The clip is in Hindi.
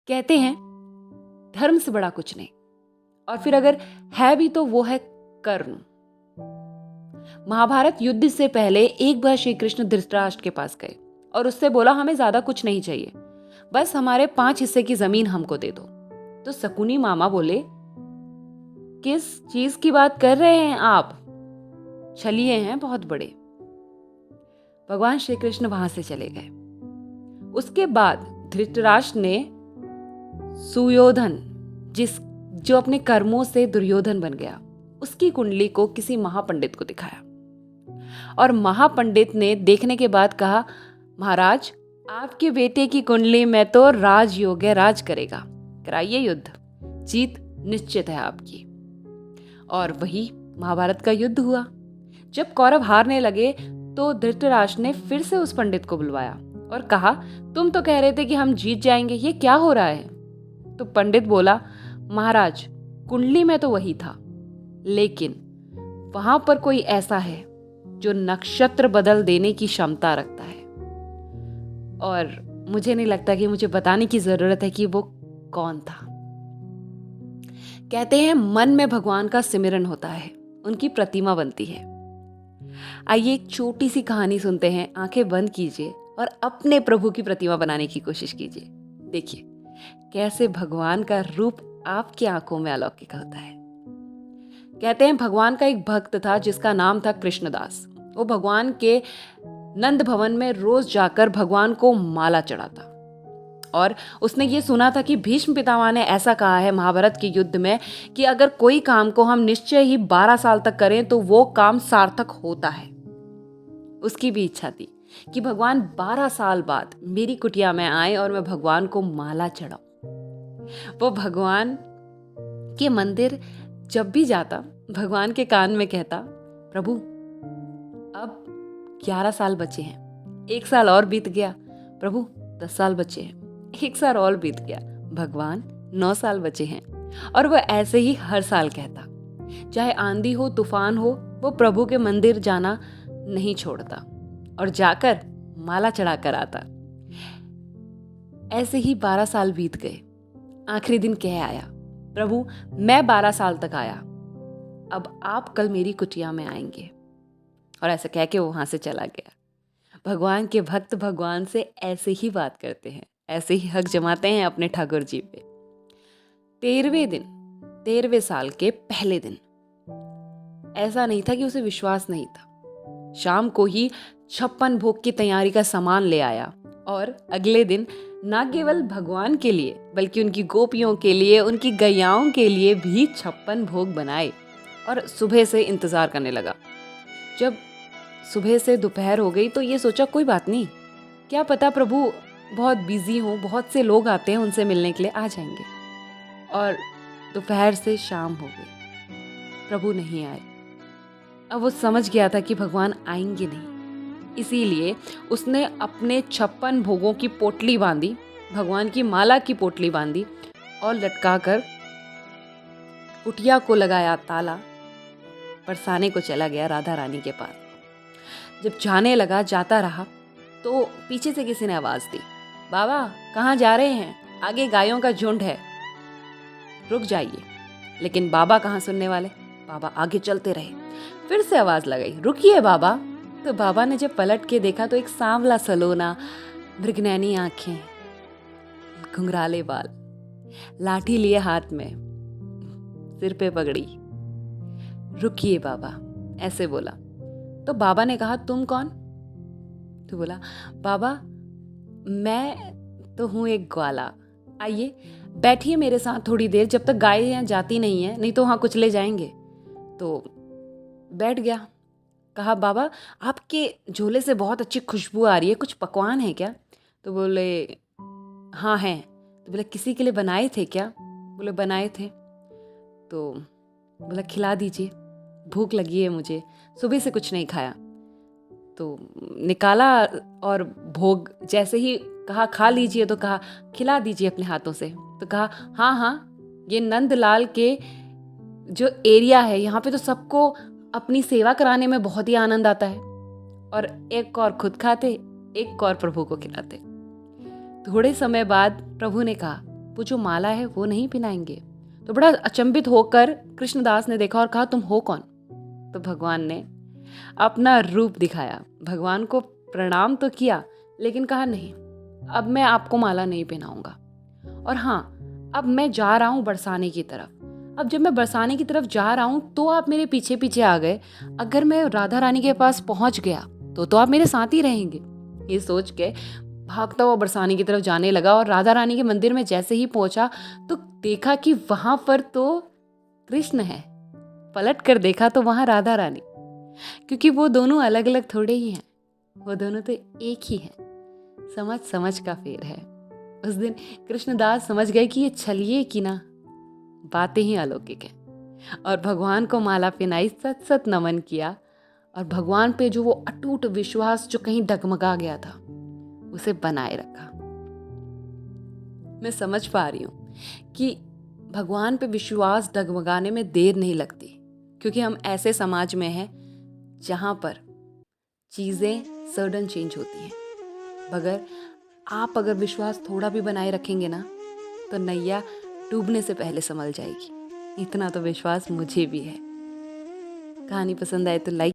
कहते हैं धर्म से बड़ा कुछ नहीं, और फिर अगर है भी तो वो है कर्म। महाभारत युद्ध से पहले एक बार श्री कृष्ण धृतराष्ट्र के पास गए और उससे बोला हमें ज्यादा कुछ नहीं चाहिए, बस हमारे 5 हिस्से की जमीन हमको दे दो। तो शकुनी मामा बोले, किस चीज की बात कर रहे हैं आप? छलिए हैं बहुत बड़े। भगवान श्री कृष्ण वहां से चले गए। उसके बाद धृतराष्ट्र ने सुयोधन, जो अपने कर्मों से दुर्योधन बन गया, उसकी कुंडली को किसी महापंडित को दिखाया और महापंडित ने देखने के बाद कहा, महाराज आपके बेटे की कुंडली में तो राजयोग है, राज करेगा, कराइए युद्ध, जीत निश्चित है आपकी। और वही महाभारत का युद्ध हुआ। जब कौरव हारने लगे तो धृतराष्ट्र ने फिर से उस पंडित को बुलवाया और कहा, तुम तो कह रहे थे कि हम जीत जाएंगे, ये क्या हो रहा है? तो पंडित बोला, महाराज कुंडली में तो वही था, लेकिन वहां पर कोई ऐसा है जो नक्षत्र बदल देने की क्षमता रखता है, और मुझे नहीं लगता कि मुझे बताने की जरूरत है कि वो कौन था। कहते हैं मन में भगवान का सिमरन होता है, उनकी प्रतिमा बनती है। आइए एक छोटी सी कहानी सुनते हैं। आंखें बंद कीजिए और अपने प्रभु की प्रतिमा बनाने की कोशिश कीजिए। देखिए कैसे भगवान का रूप आपकी आंखों में अलौकिक होता है। कहते हैं भगवान का एक भक्त था जिसका नाम था कृष्णदास। वो भगवान के नंद भवन में रोज जाकर भगवान को माला चढ़ाता, और उसने ये सुना था कि भीष्म पितामह ने ऐसा कहा है महाभारत के युद्ध में कि अगर कोई काम को हम निश्चय ही 12 साल तक करें तो वो काम सार्थक होता है। उसकी भी इच्छा थी कि भगवान 12 साल बाद मेरी कुटिया में आए और मैं भगवान को माला चढ़ाऊं। वो भगवान के मंदिर जब भी जाता भगवान के कान में कहता, प्रभु अब 11 साल बचे हैं, 1 साल और बीत गया, प्रभु 10 साल बचे हैं, 1 साल और बीत गया, भगवान 9 साल बचे हैं। और वह ऐसे ही हर साल कहता, चाहे आंधी हो तूफान हो, वो प्रभु के मंदिर जाना नहीं छोड़ता और जाकर माला चढ़ा कर आता। ऐसे ही 12 साल बीत गए। आखिरी दिन कह आया, प्रभु मैं 12 साल तक आया, अब आप कल मेरी कुटिया में आएंगे। और ऐसा कह के वो वहां से चला गया। भगवान के भक्त भगवान से ऐसे ही बात करते हैं, ऐसे ही हक जमाते हैं अपने ठाकुर जी पे। 13वें साल के पहले दिन ऐसा नहीं था कि उसे विश्वास नहीं था। शाम को ही 56 भोग की तैयारी का सामान ले आया और अगले दिन न केवल भगवान के लिए बल्कि उनकी गोपियों के लिए, उनकी गैयाओं के लिए भी 56 भोग बनाए और सुबह से इंतजार करने लगा। जब सुबह से दोपहर हो गई तो ये सोचा कोई बात नहीं, क्या पता प्रभु बहुत बिजी हो, बहुत से लोग आते हैं उनसे मिलने के लिए, आ जाएंगे। और दोपहर से शाम हो गई, प्रभु नहीं आए। अब वो समझ गया था कि भगवान आएंगे नहीं, इसीलिए उसने अपने 56 भोगों की पोटली बांधी, भगवान की माला की पोटली बांधी और लटका कर कुटिया को लगाया ताला, बरसाने को चला गया राधा रानी के पास। जब जाने लगा, जाता रहा तो पीछे से किसी ने आवाज दी, बाबा कहाँ जा रहे हैं? आगे गायों का झुंड है, रुक जाइए। लेकिन बाबा कहाँ सुनने वाले, बाबा आगे चलते रहे। फिर से आवाज लगाई, रुकिए बाबा। तो बाबा ने जब पलट के देखा तो एक सांवला सलोना, मृगनैनी आंखें, घुंघराले बाल, लाठी लिए हाथ में, सिर पे पगड़ी, रुकिए बाबा, ऐसे बोला। तो बाबा ने कहा, तुम कौन? तो बोला, बाबा मैं तो हूं एक ग्वाला, आइए बैठिए मेरे साथ थोड़ी देर, जब तक गाय यहाँ जाती नहीं है, नहीं तो वहां कुछ ले जाएंगे। तो बैठ गया। कहा, बाबा आपके झोले से बहुत अच्छी खुशबू आ रही है, कुछ पकवान है क्या? तो बोले, हाँ हैं। तो बोले, किसी के लिए बनाए थे क्या? बोले, बनाए थे। तो बोला, खिला दीजिए, भूख लगी है मुझे, सुबह से कुछ नहीं खाया। तो निकाला और भोग जैसे ही कहा खा लीजिए तो कहा खिला दीजिए अपने हाथों से। तो कहा, हाँ हाँ, ये नंदलाल के जो एरिया है यहाँ पे तो सबको अपनी सेवा कराने में बहुत ही आनंद आता है, और एक और खुद खाते, एक और प्रभु को खिलाते। थोड़े समय बाद प्रभु ने कहा, वो जो माला है वो नहीं पहनाएंगे। तो बड़ा अचंभित होकर कृष्णदास ने देखा और कहा, तुम हो कौन? तो भगवान ने अपना रूप दिखाया। भगवान को प्रणाम तो किया, लेकिन कहा, नहीं, अब मैं आपको माला नहीं पहनाऊंगा। और हाँ, अब मैं जा रहा हूँ बरसाने की तरफ। अब जब मैं बरसाने की तरफ जा रहा हूँ तो आप मेरे पीछे पीछे आ गए। अगर मैं राधा रानी के पास पहुंच गया तो आप मेरे साथ ही रहेंगे। ये सोच के भागता हुआ बरसाने की तरफ जाने लगा और राधा रानी के मंदिर में जैसे ही पहुंचा तो देखा कि वहां पर तो कृष्ण है। पलट कर देखा तो वहां राधा रानी, क्योंकि वो दोनों अलग अलग थोड़े ही हैं, वो दोनों तो एक ही हैं। समझ समझ का फेर है। उस दिन कृष्णदास समझ गए कि ये छलिए की ना बातें ही अलौकिक हैं, और भगवान को माला पहनाई, सत सत नमन किया, और भगवान पे जो वो अटूट विश्वास जो कहीं डगमगा गया था उसे बनाए रखा। मैं समझ पा रही हूँ कि भगवान पे विश्वास डगमगाने में देर नहीं लगती, क्योंकि हम ऐसे समाज में हैं जहाँ पर चीज़ें सडन चेंज होती हैं। मगर आप अगर विश्वास थोड़ा भी बनाए रखेंगे ना तो नैया डूबने से पहले संभल जाएगी। इतना तो विश्वास मुझे भी है। कहानी पसंद आए तो लाइक